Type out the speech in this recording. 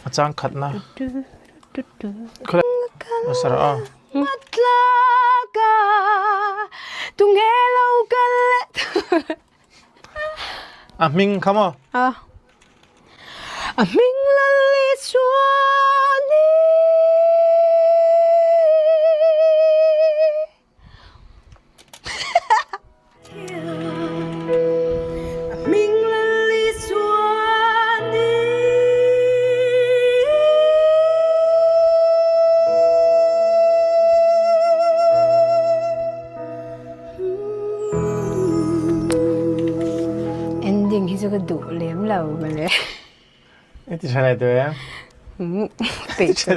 Atsang kat na. Kule. Masarap. Matlaga tungelaw galet. Ming, come on. Aming laliswani. Aming laliswani. Ending hizo ka đủ liếm lầu mà lẽ. Ito siya na ito eh. Pizza.